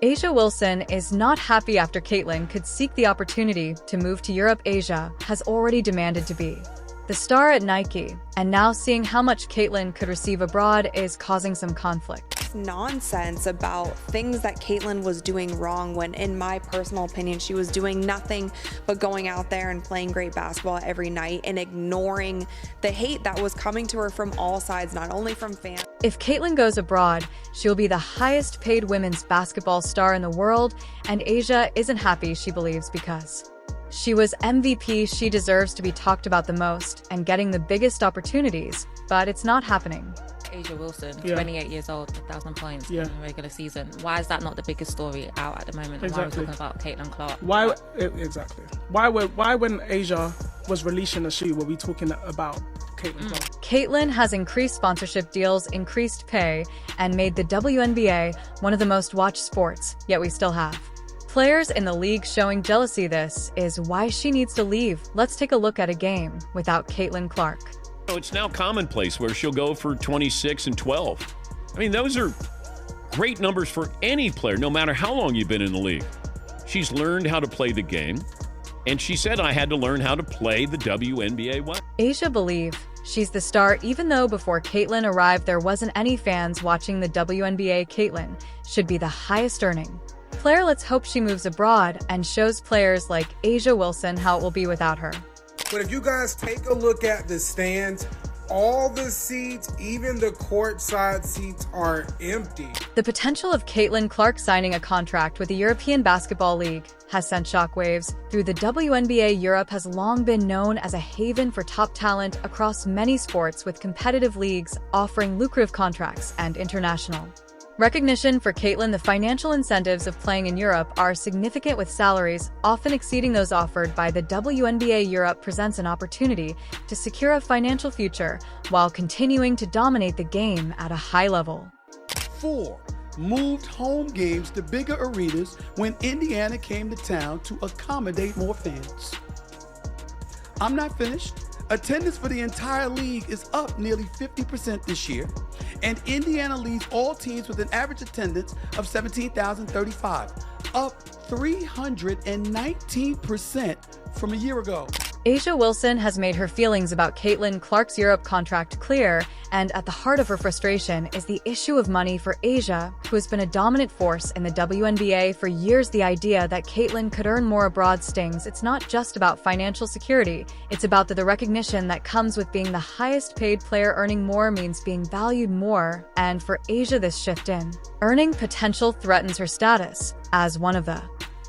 A'ja Wilson is not happy after Caitlin could seek the opportunity to move to Europe. A'ja has already demanded to be the star at Nike, and now seeing how much Caitlin could receive abroad is causing some conflict. Nonsense about things that Caitlin was doing wrong when, in my personal opinion, she was doing nothing but going out there and playing great basketball every night and ignoring the hate that was coming to her from all sides, not only from fans. If Caitlin goes abroad, she'll be the highest paid women's basketball star in the world, and A'ja isn't happy, she believes, because she was MVP. She deserves to be talked about the most and getting the biggest opportunities, but it's not happening. A'ja Wilson, 28 years old, 1,000 points in the regular season. Why is that not the biggest story out at the moment? Exactly. Why are we talking about Caitlin Clark? Why exactly? Why when A'ja was releasing a shoe, were we talking about Caitlin Clark? Caitlin has increased sponsorship deals, increased pay, and made the WNBA one of the most watched sports, yet we still have players in the league showing jealousy. This is why she needs to leave. Let's take a look at a game without Caitlin Clark. It's now commonplace where she'll go for 26 and 12. I mean, those are great numbers for any player, no matter how long you've been in the league. She's learned how to play the game, and she said, I had to learn how to play the WNBA well. A'ja believes she's the star, even though before Caitlin arrived, there wasn't any fans watching the WNBA. Caitlin should be the highest earning player. Let's hope she moves abroad and shows players like A'ja Wilson how it will be without her. But if you guys take a look at the stands, all the seats, even the courtside seats, are empty. The potential of Caitlin Clark signing a contract with the European Basketball League has sent shockwaves through the WNBA. Europe has long been known as a haven for top talent across many sports, with competitive leagues offering lucrative contracts and international recognition for Caitlin. The financial incentives of playing in Europe are significant, with salaries often exceeding those offered by the WNBA. Europe presents an opportunity to secure a financial future while continuing to dominate the game at a high level. 4 moved home games to bigger arenas when Indiana came to town to accommodate more fans. I'm not finished. Attendance for the entire league is up nearly 50% this year, and Indiana leads all teams with an average attendance of 17,035, up 319% from a year ago. A'ja Wilson has made her feelings about Caitlin Clark's Europe contract clear, and at the heart of her frustration is the issue of money for A'ja, who has been a dominant force in the WNBA for years. The idea that Caitlin could earn more abroad stings. It's not just about financial security, it's about the recognition that comes with being the highest paid player. Earning more means being valued more, and for A'ja, this shift in earning potential threatens her status as one of the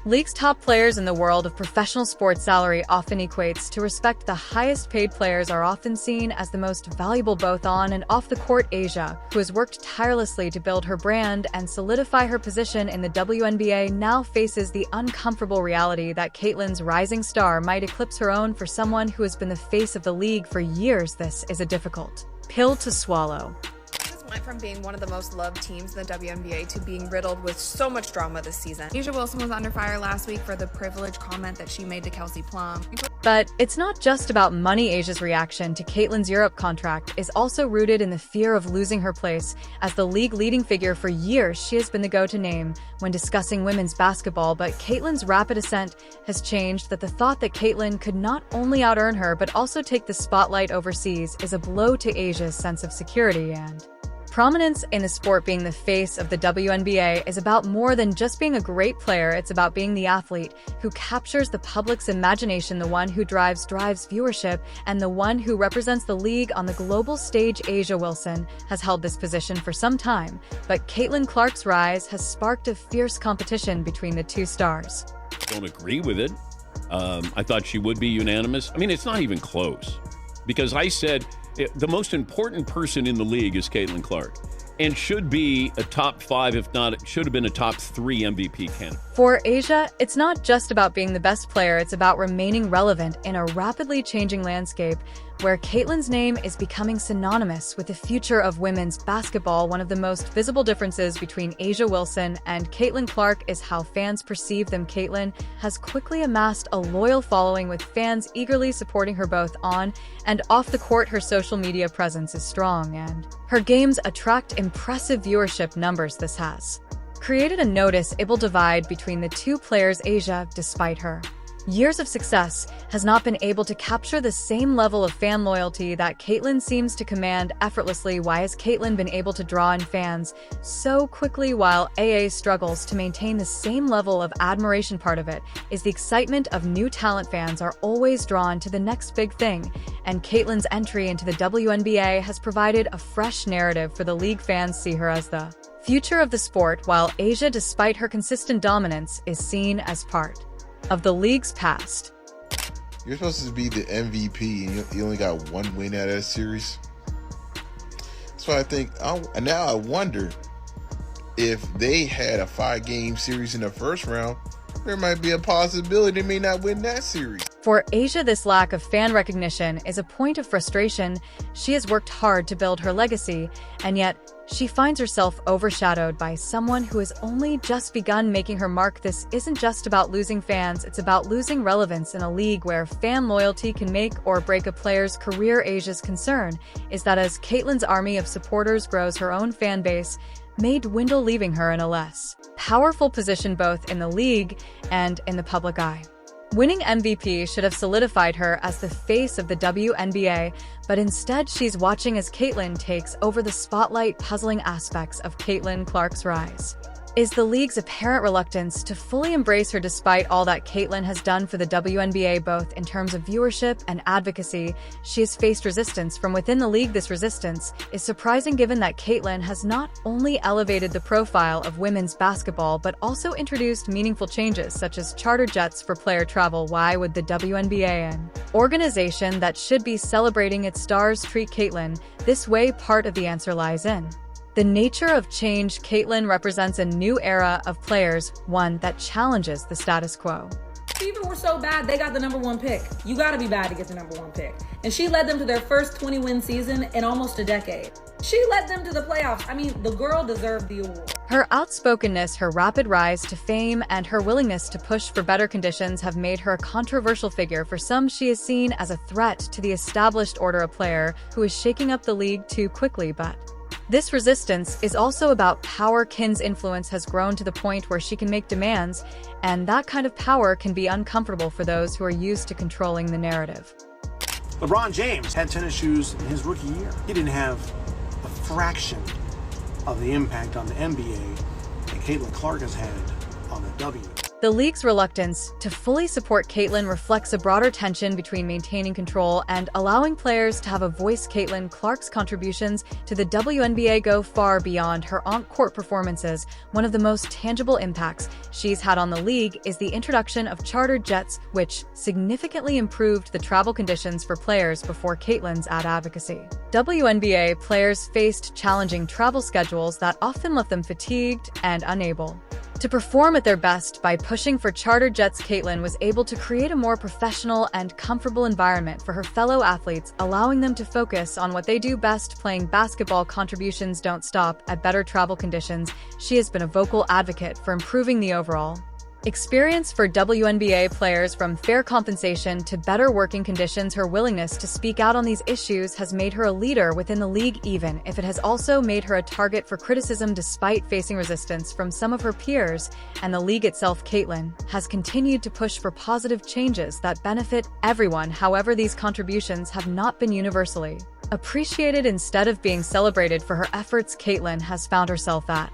league's top players in the world of professional sports. Salary often equates to respect. The highest paid players are often seen as the most valuable both on and off the court. A'ja, who has worked tirelessly to build her brand and solidify her position in the WNBA, now faces the uncomfortable reality that Caitlin's rising star might eclipse her own. For someone who has been the face of the league for years, this is a difficult pill to swallow. Went from being one of the most loved teams in the WNBA to being riddled with so much drama this season. A'ja Wilson was under fire last week for the privileged comment that she made to Kelsey Plum. But it's not just about money. A'ja's reaction to Caitlin's Europe contract is also rooted in the fear of losing her place as the league leading figure. For years, she has been the go-to name when discussing women's basketball, but Caitlin's rapid ascent has changed that. The thought that Caitlin could not only out-earn her but also take the spotlight overseas is a blow to A'ja's sense of security and prominence in the sport. Being the face of the WNBA is about more than just being a great player. It's about being the athlete who captures the public's imagination, the one who drives viewership, and the one who represents the league on the global stage. A'ja Wilson has held this position for some time, but Caitlin Clark's rise has sparked a fierce competition between the two stars. Don't agree with it. I thought she would be unanimous. I mean, it's not even close, because I said the most important person in the league is Caitlin Clark, and should be a top 5, if not, it should have been a top 3 MVP candidate. For A'ja, it's not just about being the best player, it's about remaining relevant in a rapidly changing landscape where Caitlin's name is becoming synonymous with the future of women's basketball. One of the most visible differences between A'ja Wilson and Caitlin Clark is how fans perceive them. Caitlin has quickly amassed a loyal following, with fans eagerly supporting her both on and off the court. Her social media presence is strong, and her games attract impressive viewership numbers. This has created a noticeable divide between the two players. Asia, despite her years of success, has not been able to capture the same level of fan loyalty that Caitlyn seems to command effortlessly. Why has Caitlyn been able to draw in fans so quickly while AA struggles to maintain the same level of admiration? Part of it is the excitement of new talent. Fans are always drawn to the next big thing, and Caitlyn's entry into the WNBA has provided a fresh narrative for the league. Fans see her as the future of the sport, while Asia, despite her consistent dominance, is seen as part of the league's past. You're supposed to be the MVP and you only got one win out of that series. That's why I think, now I wonder if they had a 5-game series in the first round, there might be a possibility they may not win that series. For Asia, this lack of fan recognition is a point of frustration. She has worked hard to build her legacy, and yet she finds herself overshadowed by someone who has only just begun making her mark. This isn't just about losing fans, it's about losing relevance in a league where fan loyalty can make or break a player's career. Asia's concern is that as Caitlyn's army of supporters grows, her own fan base may dwindle, leaving her in a less powerful position both in the league and in the public eye. Winning MVP should have solidified her as the face of the WNBA, but instead she's watching as Caitlyn takes over the spotlight. Puzzling aspects of Caitlyn Clark's rise is the league's apparent reluctance to fully embrace her. Despite all that Caitlyn has done for the WNBA, both in terms of viewership and advocacy, she has faced resistance from within the league. This resistance is surprising given that Caitlyn has not only elevated the profile of women's basketball but also introduced meaningful changes such as charter jets for player travel. Why would the WNBA, an organization that should be celebrating its stars, treat Caitlyn this way? Part of the answer lies in the nature of change. Caitlyn represents a new era of players, one that challenges the status quo. Fever were so bad, they got the #1 pick. You gotta be bad to get the #1 pick. And she led them to their first 20-win season in almost a decade. She led them to the playoffs. I mean, the girl deserved the award. Her outspokenness, her rapid rise to fame, and her willingness to push for better conditions have made her a controversial figure. For some, she is seen as a threat to the established order, a player who is shaking up the league too quickly. But this resistance is also about power. Kin's influence has grown to the point where she can make demands, and that kind of power can be uncomfortable for those who are used to controlling the narrative. LeBron James had tennis shoes in his rookie year. He didn't have a fraction of the impact on the NBA that Caitlyn Clark has had on the W. The league's reluctance to fully support Caitlyn reflects a broader tension between maintaining control and allowing players to have a voice. Caitlyn Clark's contributions to the WNBA go far beyond her on-court performances. One of the most tangible impacts she's had on the league is the introduction of chartered jets, which significantly improved the travel conditions for players. Before Caitlyn's advocacy, WNBA players faced challenging travel schedules that often left them fatigued and unable to perform at their best. By pushing for charter jets, Caitlyn was able to create a more professional and comfortable environment for her fellow athletes, allowing them to focus on what they do best, playing basketball. Contributions don't stop at better travel conditions. She has been a vocal advocate for improving the overall experience for WNBA players, from fair compensation to better working conditions. Her willingness to speak out on these issues has made her a leader within the league, even if it has also made her a target for criticism. Despite facing resistance from some of her peers and the league itself, Caitlyn has continued to push for positive changes that benefit everyone. However, these contributions have not been universally appreciated. Instead of being celebrated for her efforts, Caitlyn has found herself at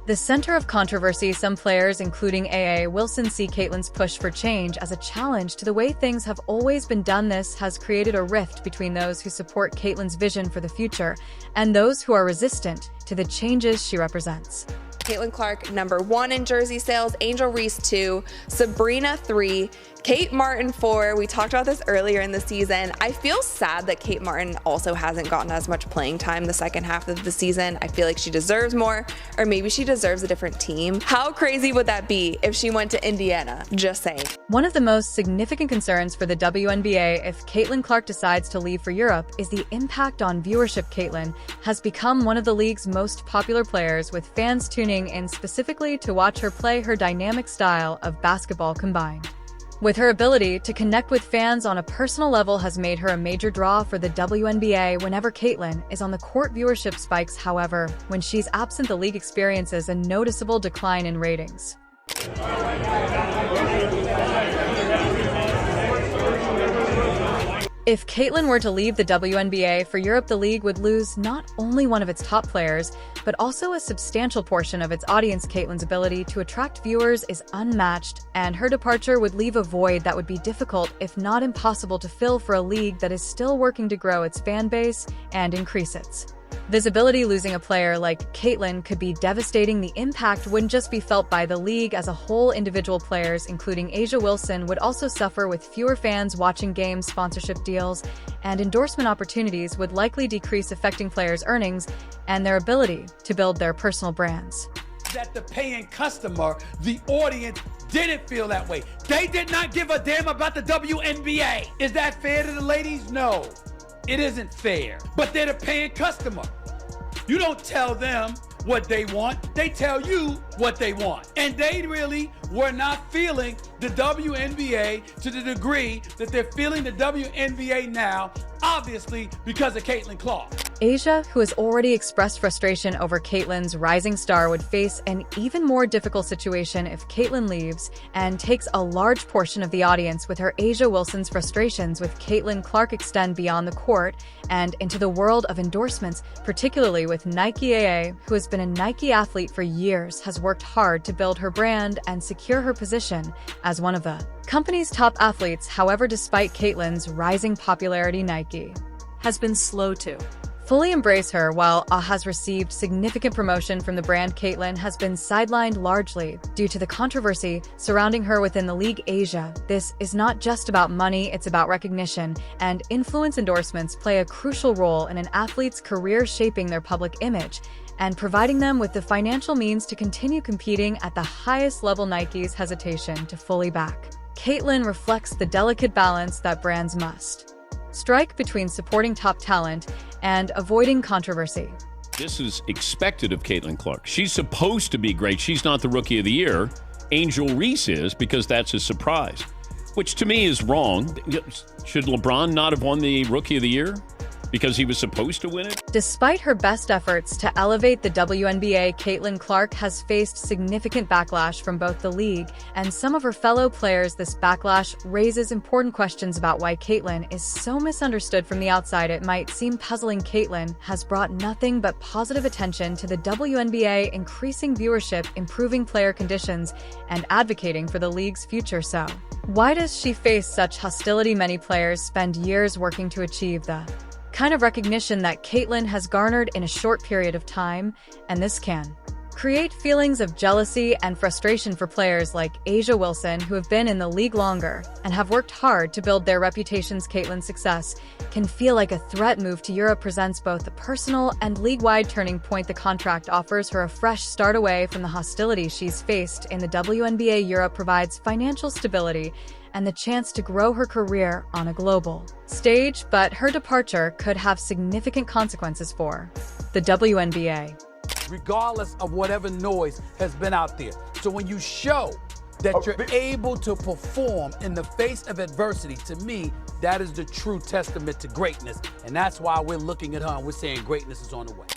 the center of controversy. Some players, including AA Wilson, see Caitlyn's push for change as a challenge to the way things have always been done. This has created a rift between those who support Caitlyn's vision for the future and those who are resistant to the changes she represents. Caitlyn Clark, #1 in jersey sales, Angel Reese 2, Sabrina 3, Kate Martin 4. We talked about this earlier in the season. I feel sad that Kate Martin also hasn't gotten as much playing time the second half of the season. I feel like she deserves more, or maybe she deserves a different team. How crazy would that be if she went to Indiana? Just saying. One of the most significant concerns for the WNBA if Caitlyn Clark decides to leave for Europe is the impact on viewership. Caitlyn has become one of the league's most popular players, with fans tuning in specifically to watch her play. Her dynamic style of basketball, combined With her ability to connect with fans on a personal level has made her a major draw for the WNBA whenever Caitlin is on the court. Viewership spikes, however, when she's absent the league experiences a noticeable decline in ratings. If Caitlin were to leave the WNBA for Europe, the league would lose not only one of its top players, but also a substantial portion of its audience. Caitlin's ability to attract viewers is unmatched, and her departure would leave a void that would be difficult, if not impossible, to fill for a league that is still working to grow its fan base and increase its visibility. Losing a player like Caitlin could be devastating. The impact wouldn't just be felt by the league as a whole. Individual players, including A'ja Wilson, would also suffer, with fewer fans watching games. Sponsorship deals and endorsement opportunities would likely decrease, affecting players' earnings and their ability to build their personal brands. That the paying customer, the audience, didn't feel that way. They did not give a damn about the WNBA. Is that fair to the ladies? No. It isn't fair, but they're the paying customer. You don't tell them what they want, they tell you what they want. And they really were not feeling the WNBA to the degree that they're feeling the WNBA now, obviously because of Caitlin Clark. A'ja, who has already expressed frustration over Caitlin's rising star, would face an even more difficult situation if Caitlin leaves and takes a large portion of the audience with her. A'ja Wilson's frustrations with Caitlin Clark extend beyond the court and into the world of endorsements, particularly with Nike. A'ja, who has been a Nike athlete for years, has worked hard to build her brand and secure her position as one of the company's top athletes. However, despite Caitlin's rising popularity, Nike has been slow to fully embrace her. While has received significant promotion from the brand, Caitlin has been sidelined largely due to the controversy surrounding her within the league. A'ja, this is not just about money, it's about recognition and influence. Endorsements play a crucial role in an athlete's career, shaping their public image and providing them with the financial means to continue competing at the highest level. Nike's hesitation to fully back Caitlin reflects the delicate balance that brands must strike between supporting top talent and avoiding controversy. This is expected of Caitlin Clark. She's supposed to be great. She's not the Rookie of the Year. Angel Reese is, because that's a surprise, which to me is wrong. Should LeBron not have won the Rookie of the Year because he was supposed to win it? Despite her best efforts to elevate the WNBA, Caitlin Clark has faced significant backlash from both the league and some of her fellow players. This backlash raises important questions about why Caitlin is so misunderstood. From the outside, it might seem puzzling. Caitlin has brought nothing but positive attention to the WNBA, increasing viewership, improving player conditions, and advocating for the league's future. So, why does she face such hostility? Many players spend years working to achieve the kind of recognition that Caitlin has garnered in a short period of time, and this can create feelings of jealousy and frustration for players like A'ja Wilson, who have been in the league longer and have worked hard to build their reputations. Caitlin's success can feel like a threat. Move to Europe presents both a personal and league-wide turning point. The contract offers her a fresh start away from the hostility she's faced in the WNBA. Europe provides financial stability and the chance to grow her career on a global stage, but her departure could have significant consequences for the WNBA. Regardless of whatever noise has been out there. So when you show that you're able to perform in the face of adversity, to me, that is the true testament to greatness. And that's why we're looking at her and we're saying greatness is on the way.